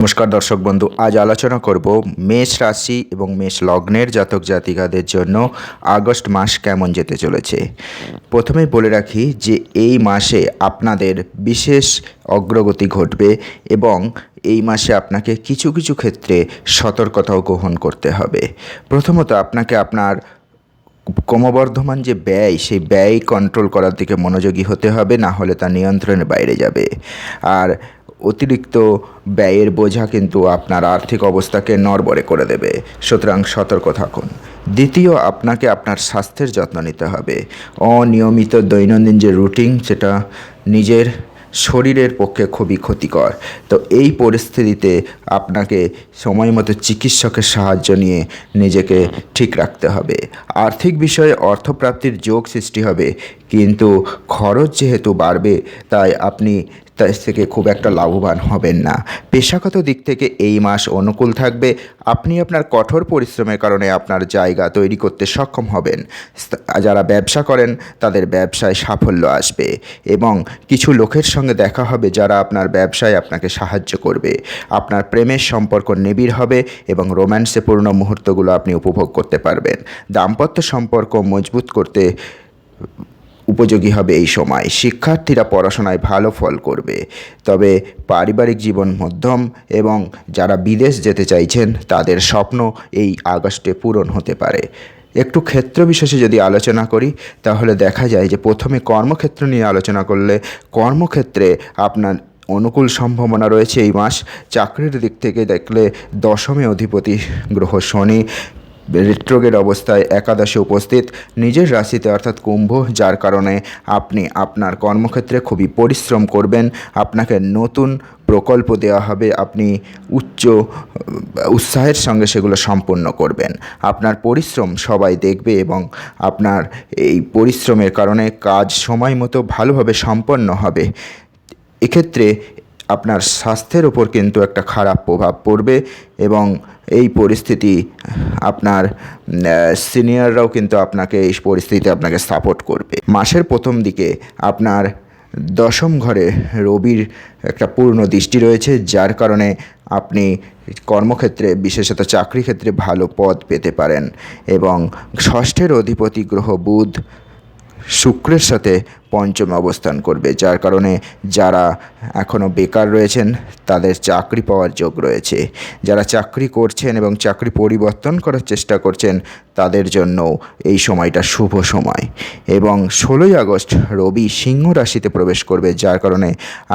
নমস্কার দর্শক বন্ধু, আজ আলোচনা করব মেষ রাশি এবং মেষ লগ্নের জাতক জাতিকাদের জন্য আগস্ট মাস কেমন যেতে চলেছে। প্রথমেই বলে রাখি যে এই মাসে আপনাদের বিশেষ অগ্রগতি ঘটবে এবং এই মাসে আপনাকে কিছু কিছু ক্ষেত্রে সতর্কতাও গ্রহণ করতে হবে। প্রথমত আপনাকে আপনার ক্রমবর্ধমান যে ব্যয়, সেই ব্যয় কন্ট্রোল করার দিকে মনোযোগী হতে হবে, না হলে তা নিয়ন্ত্রণের বাইরে যাবে। আর অতিরিক্ত ব্যয়ের বোঝা কিন্তু আপনার আর্থিক অবস্থাকে নড়বড়ে করে দেবে, সুতরাং সতর্ক থাকুন। দ্বিতীয়, আপনাকে আপনার স্বাস্থ্যের যত্ন নিতে হবে। অনিয়মিত দৈনন্দিন যে রুটিন, সেটা নিজের শরীরের পক্ষে খুবই ক্ষতিকর। তো এই পরিস্থিতিতে আপনাকে সময় মতো চিকিৎসকের সাহায্য নিয়ে নিজেকে ঠিক রাখতে হবে। আর্থিক বিষয়ে অর্থপ্রাপ্তির যোগ সৃষ্টি হবে, কিন্তু খরচ যেহেতু বাড়বে তাই আপনি তার থেকে খুব একটা লাভবান হবেন না। পেশাগত দিক থেকে এই মাস অনুকূল থাকবে। আপনি আপনার কঠোর পরিশ্রমের কারণে আপনার জায়গা তৈরি করতে সক্ষম হবেন। যারা ব্যবসা করেন তাদের ব্যবসায় সাফল্য আসবে এবং কিছু লোকের সঙ্গে দেখা হবে যারা আপনার ব্যবসায় আপনাকে সাহায্য করবে। আপনার প্রেমের সম্পর্ক নিবিড় হবে এবং রোম্যান্সে পূর্ণ মুহূর্তগুলো আপনি উপভোগ করতে পারবেন। দাম্পত্য সম্পর্ক মজবুত করতে উপযোগী হবে এই সময়। শিক্ষার্থীরা পড়াশোনায় ভালো ফল করবে, তবে পারিবারিক জীবন মধ্যম এবং যারা বিদেশ যেতে চাইছেন তাদের স্বপ্ন এই আগস্টে পূরণ হতে পারে। একটু ক্ষেত্র বিশেষে যদি আলোচনা করি তাহলে দেখা যায় যে প্রথমে কর্মক্ষেত্র নিয়ে আলোচনা করলে কর্মক্ষেত্রে আপনার অনুকূল সম্ভাবনা রয়েছে এই মাস। চাকরির দিক থেকে দেখলে দশমে অধিপতি গ্রহ শনি রেট্রোগেড অবস্থায় একাদশে উপস্থিত নিজের রাশিতে অর্থাৎ কুম্ভ, যার কারণে আপনি আপনার কর্মক্ষেত্রে খুবই পরিশ্রম করবেন। আপনাকে নতুন প্রকল্প দেওয়া হবে, আপনি উচ্চ উৎসাহের সঙ্গে সেগুলো সম্পন্ন করবেন। আপনার পরিশ্রম সবাই দেখবে এবং আপনার এই পরিশ্রমের কারণে কাজ সময় মতো ভালোভাবে সম্পন্ন হবে। এক্ষেত্রে আপনার স্বাস্থ্যের ওপর কিন্তু একটা খারাপ প্রভাব পড়বে এবং এই পরিস্থিতি আপনার সিনিয়ররাও কিন্তু আপনাকে এই পরিস্থিতিতে আপনাকে সাপোর্ট করবে। মাসের প্রথম দিকে আপনার দশম ঘরে রবির একটা পূর্ণ দৃষ্টি রয়েছে, যার কারণে আপনি কর্মক্ষেত্রে বিশেষত চাকরি ক্ষেত্রে ভালো পদ পেতে পারেন এবং ষষ্ঠের অধিপতি গ্রহ বুধ শুক্রের সাথে পঞ্চমে অবস্থান করবে, যার কারণে যারা এখনও বেকার রয়েছেন তাদের চাকরি পাওয়ার যোগ রয়েছে। যারা চাকরি করছেন এবং চাকরি পরিবর্তন করার চেষ্টা করছেন তাদের জন্য এই সময়টা শুভ সময়। এবং 16ই আগস্ট রবি সিংহ রাশিতে প্রবেশ করবে, যার কারণে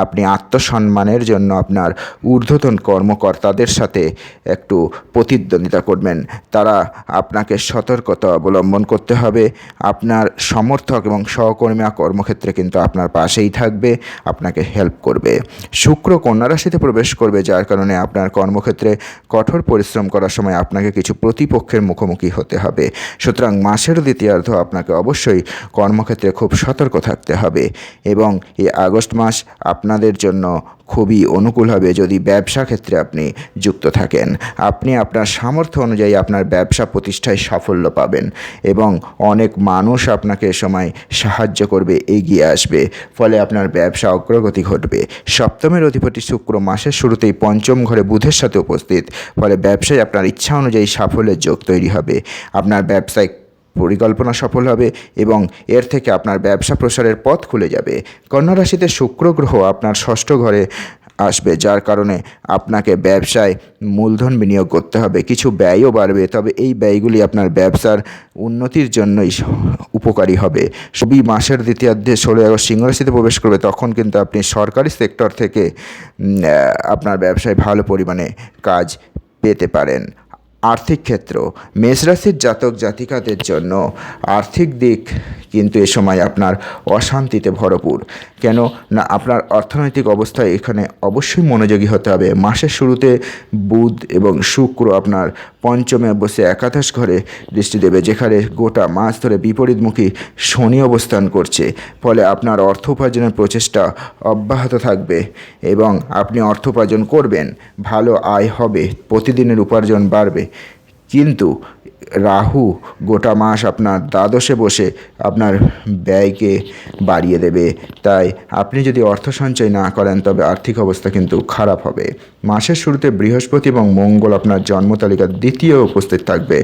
আপনি আত্মসম্মানের জন্য আপনার ঊর্ধ্বতন কর্মকর্তাদের সাথে একটু প্রতিদ্বন্দ্বিতা করবেন। তারা আপনাকে সতর্কতা অবলম্বন করতে হবে। আপনার সমর্থক এবং সহকর্মীরা কর্মক্ষেত্রে কিন্তু আপনার পাশেই থাকবে, আপনাকে হেল্প করবে। শুক্র কন্যা রাশিতে প্রবেশ করবে, যার কারণে আপনার কর্মক্ষেত্রে কঠোর পরিশ্রম করার সময় আপনাকে কিছু প্রতিপক্ষের মুখোমুখি হতে হবে। সুতরাং মাসের দ্বিতীয়ার্ধ আপনাকে অবশ্যই কর্মক্ষেত্রে খুব সতর্ক থাকতে হবে এবং এই আগস্ট মাস আপনাদের জন্য খুবই অনুকূল হবে যদি ব্যবসা ক্ষেত্রে আপনি যুক্ত থাকেন। আপনি আপনার সামর্থ্য অনুযায়ী আপনার ব্যবসা প্রতিষ্ঠায় সাফল্য পাবেন এবং অনেক মানুষ আপনাকে এ সময় সাহায্য করবে, এগিয়ে আসবে, ফলে আপনার ব্যবসা অগ্রগতি ঘটবে। সপ্তমের অধিপতি শুক্র মাসের শুরুতেই পঞ্চম ঘরে বুধের সাথে উপস্থিত, ফলে ব্যবসায় আপনার ইচ্ছা অনুযায়ী সাফল্যের যোগ তৈরি হবে। আপনার ব্যবসায়িক পরিকল্পনা সফল হবে এবং এর থেকে আপনার ব্যবসা প্রসারের পথ খুলে যাবে। কন্যা রাশিতে শুক্র গ্রহ আপনার ষষ্ঠ ঘরে আসবে, যার কারণে আপনাকে ব্যবসায় মূলধন বিনিয়োগ করতে হবে। কিছু ব্যয়ও বাড়বে, তবে এই ব্যয়গুলি আপনার ব্যবসার উন্নতির জন্যই উপকারী হবে। সবই মাসের দ্বিতীয়ার্ধে 16 আগস্ট সিংহ রাশিতে প্রবেশ করবে, তখন কিন্তু আপনি সরকারি সেক্টর থেকে আপনার ব্যবসায় ভালো পরিমাণে কাজ পেতে পারেন। আর্থিক ক্ষেত্র, মেষ রাশির জাতক জাতিকাদের জন্য আর্থিক দিক কিন্তু এ সময় আপনার অশান্তিতে ভরপুর। কেন না, আপনার অর্থনৈতিক অবস্থায় এখানে অবশ্যই মনোযোগী হতে হবে। মাসের শুরুতে বুধ এবং শুক্র আপনার পঞ্চমে বসে একাদশ ঘরে দৃষ্টি দেবে, যেখানে গোটা মাস ধরে বিপরীতমুখী শনি অবস্থান করছে, ফলে আপনার অর্থ উপার্জনের প্রচেষ্টা অব্যাহত থাকবে এবং আপনি অর্থ উপার্জন করবেন, ভালো আয় হবে, প্রতিদিনের উপার্জন বাড়বে। কিন্তু রাহু গোটা মাস আপনার দ্বাদশে বসে আপনার ব্যয়কে বাড়িয়ে দেবে। তাই আপনি যদি অর্থ সঞ্চয় না করেন তবে আর্থিক অবস্থা কিন্তু খারাপ হবে। মাসের শুরুতে বৃহস্পতি এবং মঙ্গল আপনার জন্মতালিকার দ্বিতীয় উপস্থিত থাকবে,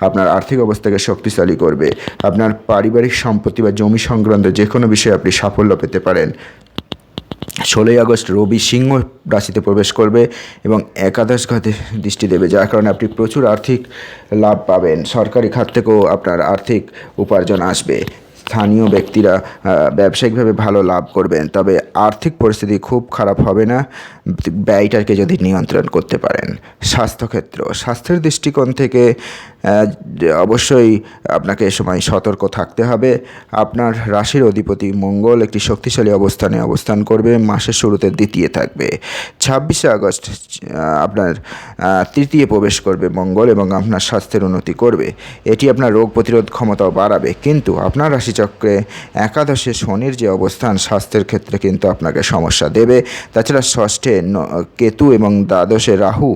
আপনার আর্থিক অবস্থাকে শক্তিশালী করবে। আপনার পারিবারিক সম্পত্তি বা জমি সংক্রান্ত যে কোনো বিষয়ে আপনি সাফল্য পেতে পারেন। 16ই আগস্ট রবি সিংহ রাশিতে প্রবেশ করবে এবং একাদশ ঘাতে দৃষ্টি দেবে, যার কারণে আপনি প্রচুর আর্থিক লাভ পাবেন। সরকারি খাত থেকেও আপনার আর্থিক উপার্জন আসবে। স্থানীয় ব্যক্তিরা ব্যবসায়িকভাবে ভালো লাভ করবেন, তবে আর্থিক পরিস্থিতি খুব খারাপ হবে না ব্যয়টাকে যদি নিয়ন্ত্রণ করতে পারেন। স্বাস্থ্যের দৃষ্টিকোণ থেকে অবশ্যই আপনাকে এ সময় সতর্ক থাকতে হবে। আপনার রাশির অধিপতি মঙ্গল একটি শক্তিশালী অবস্থানে অবস্থান করবে, মাসের শুরুতে দ্বিতীয় থাকবে। 26শে আগস্ট আপনার তৃতীয় প্রবেশ করবে মঙ্গল এবং আপনার স্বাস্থ্যের উন্নতি করবে। এটি আপনার রোগ প্রতিরোধ ক্ষমতাও বাড়াবে, কিন্তু আপনার রাশিচক্রে একাদশে শনির যে অবস্থান স্বাস্থ্যের ক্ষেত্রে কিন্তু আপনাকে সমস্যা দেবে। তাছাড়া ষষ্ঠে কেতু এবং দ্বাদশে রাহু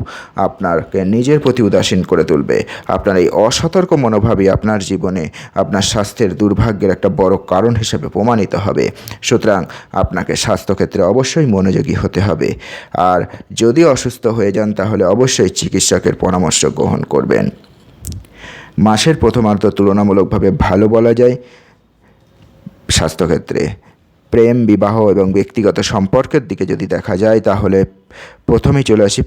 আপনাকে নিজের প্রতি উদাসীন করে তুলবে। আপনার এই অসতর্ক মনোভাবই আপনার জীবনে আপনার স্বাস্থ্যের দুর্ভাগ্যের একটা বড় কারণ হিসেবে প্রমাণিত হবে। সুতরাং আপনাকে স্বাস্থ্যক্ষেত্রে অবশ্যই মনোযোগী হতে হবে। আর যদি অসুস্থ হয়ে যান তাহলে অবশ্যই চিকিৎসকের পরামর্শ গ্রহণ করবেন। মাসের প্রথমার্ধ তুলনামূলকভাবে ভালো বলা যায়। স্বাস্থ্যক্ষেত্রে প্রেম, বিবাহ এবং ব্যক্তিগত সম্পর্কের দিকে যদি দেখা যায় তাহলে প্রথমেই চলে আসি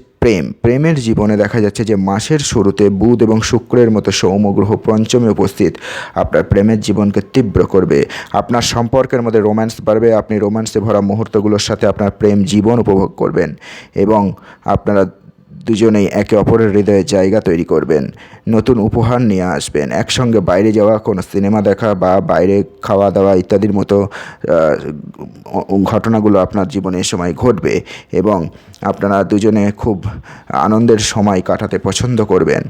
প্রেমের জীবনে দেখা যাচ্ছে যে মাসের শুরুতে বুধ এবং শুক্রের মতো সৌমগ্রহ পঞ্চমে উপস্থিত আপনার প্রেমের জীবনকে তীব্র করবে। আপনার সম্পর্কের মধ্যে রোম্যান্স বাড়বে, আপনি রোম্যান্সে ভরা মুহূর্তগুলোর সাথে আপনার প্রেম জীবন উপভোগ করবেন এবং আপনারা দুজনেই একে অপরের হৃদয়ে জায়গা তৈরি করবেন। নতুন উপহার নিয়ে আসবেন, একসঙ্গে বাইরে যাওয়া, কোনো সিনেমা দেখা বা বাইরে খাওয়া দাওয়া ইত্যাদির মতো ঘটনাগুলো আপনার জীবনে এ সময় ঘটবে এবং আপনারা দুজনে খুব আনন্দের সময় কাটাতে পছন্দ করবেন।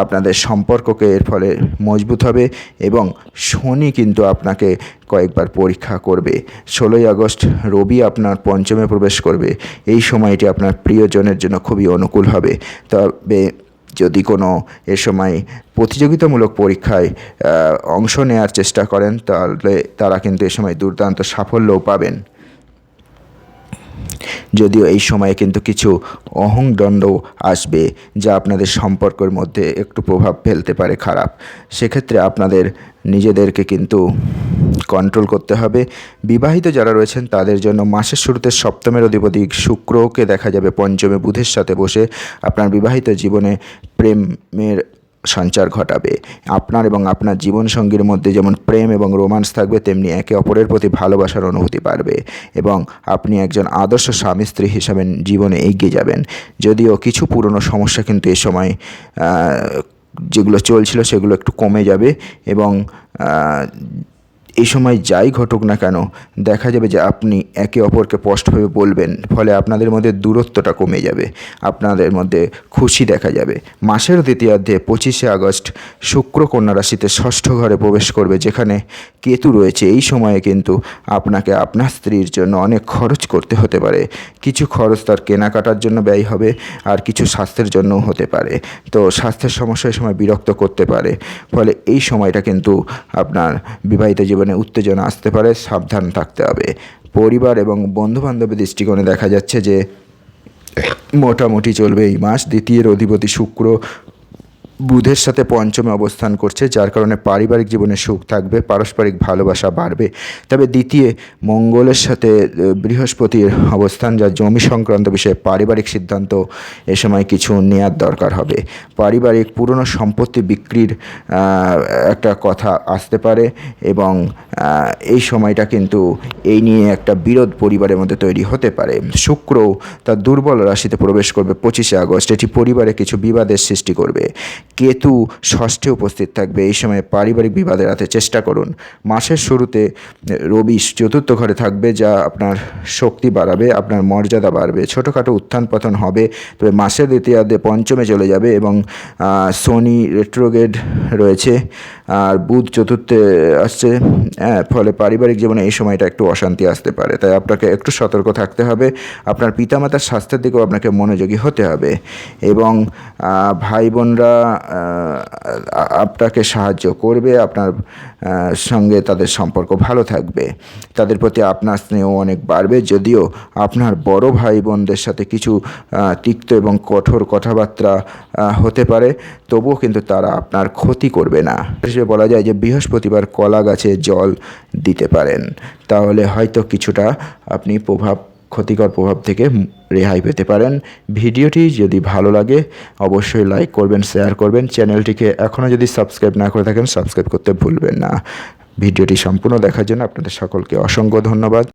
আপনাদের সম্পর্ককে এর ফলে মজবুত হবে এবং শনি কিন্তু আপনাকে কয়েকবার পরীক্ষা করবে। 16ই আগস্ট রবি আপনার পঞ্চমে প্রবেশ করবে। এই সময়টি আপনার প্রিয়জনের জন্য খুবই অনুকূল হবে। তবে যদি কোনো এ সময় প্রতিযোগিতামূলক পরীক্ষায় অংশ নেওয়ার চেষ্টা করেন তাহলে তারা কিন্তু এ সময় দুর্দান্ত সাফল্যও পাবেন। যদিও এই সময়ে কিন্তু কিছু অহংদণ্ডও আসবে যা আপনাদের সম্পর্কের মধ্যে একটু প্রভাব ফেলতে পারে খারাপ। সেক্ষেত্রে আপনাদের নিজেদেরকে কিন্তু কন্ট্রোল করতে হবে। বিবাহিত যারা রয়েছেন তাদের জন্য মাসের শুরুতে সপ্তমের অধিপতি শুক্রকে দেখা যাবে পঞ্চমে বুধের সাথে বসে আপনার বিবাহিত জীবনে প্রেমের সঞ্চার ঘটাবে। আপনার এবং আপনার জীবনসঙ্গীর মধ্যে যেমন প্রেম এবং রোমান্স থাকবে, তেমনি একে অপরের প্রতি ভালোবাসার অনুভূতি বাড়বে এবং আপনি একজন আদর্শ স্বামী স্ত্রী হিসাবে জীবনে এগিয়ে যাবেন। যদিও কিছু পুরনো সমস্যা কিন্তু এ সময় যেগুলো চলছিল সেগুলো একটু কমে যাবে এবং এই সময় যাই ঘটুক না কেন দেখা যাবে যে আপনি একে অপরকে স্পষ্টভাবে বলবেন, ফলে আপনাদের মধ্যে দূরত্বটা কমে যাবে, আপনাদের মধ্যে খুশি দেখা যাবে। মাসের দ্বিতীয়ার্ধে 25শে আগস্ট শুক্র কন্যা রাশিতে ষষ্ঠ ঘরে প্রবেশ করবে, যেখানে কেতু রয়েছে। এই সময়ে কিন্তু আপনাকে আপনার স্ত্রীর জন্য অনেক খরচ করতে হতে পারে। কিছু খরচ তার কেনাকাটার জন্য ব্যয় হবে আর কিছু স্বাস্থ্যের জন্যও হতে পারে। তো স্বাস্থ্যের সমস্যা এই সময় বিরক্ত করতে পারে, ফলে এই সময়টা কিন্তু আপনার বিবাহিত জীবনে উত্তেজনা আসতে পারে, সাবধান থাকতে হবে। পরিবার এবং বন্ধুবান্ধবের দৃষ্টিকোণে দেখা যাচ্ছে যে মোটামুটি চলবে এই মাস। দ্বিতীয়ের অধিপতি শুক্র বুধের সাথে পঞ্চমে অবস্থান করছে, যার কারণে পারিবারিক জীবনে সুখ থাকবে, পারস্পরিক ভালোবাসা বাড়বে। তবে দ্বিতীয় মঙ্গলের সাথে বৃহস্পতির অবস্থান, যা জমি সংক্রান্ত বিষয়ে পারিবারিক সিদ্ধান্ত এ সময় কিছু নেওয়ার দরকার হবে। পারিবারিক পুরনো সম্পত্তি বিক্রির একটা কথা আসতে পারে এবং এই সময়টা কিন্তু এই নিয়ে একটা বিরোধ পরিবারের মধ্যে তৈরি হতে পারে। শুক্র তার দুর্বল রাশিতে প্রবেশ করবে 25শে আগস্ট। এটি পরিবারে কিছু বিবাদের সৃষ্টি করবে। কেতু ষষ্ঠে উপস্থিত থাকবে। এই সময় পারিবারিক বিবাদ এড়াতে চেষ্টা করুন। মাসের শুরুতে রবি চতুর্থ ঘরে থাকবে, যা আপনার শক্তি বাড়াবে, আপনার মর্যাদা বাড়বে। ছোটোখাটো উত্থান পতন হবে, তবে মাসের দ্বিতীয়ার্ধে পঞ্চমে চলে যাবে এবং শনি রেট্রোগ্রেড রয়েছে আর বুধ চতুর্থে আসছে। ফলে পারিবারিক জীবনে এই সময়টা একটু অশান্তি আসতে পারে, তাই আপনাকে একটু সতর্ক থাকতে হবে। আপনার পিতামাতার স্বাস্থ্যের দিকেও আপনাকে মনোযোগী হতে হবে এবং ভাই বোনরা আপনাকে সাহায্য করবে, আপনার সঙ্গে তাদের সম্পর্ক ভালো থাকবে, তাদের প্রতি আপনার স্নেহ অনেক বাড়বে। যদিও আপনার বড় ভাই বোনদের সাথে কিছু তিক্ত এবং কঠোর কথাবার্তা হতে পারে, তবুও কিন্তু তারা আপনার ক্ষতি করবে না। হিসেবে বলা যায় যে বৃহস্পতিবার কলা গাছে জল দিতে পারেন, তাহলে হয়তো কিছুটা আপনি ক্ষতিকর প্রভাব থেকে রেহাই পেতে পারেন। ভিডিওটি যদি ভালো লাগে অবশ্যই লাইক করবেন, শেয়ার করবেন। চ্যানেলটিকে এখনও যদি সাবস্ক্রাইব না করে থাকেন সাবস্ক্রাইব করতে ভুলবেন না। ভিডিওটি সম্পূর্ণ দেখার জন্য আপনাদের সকলকে অসংখ্য ধন্যবাদ।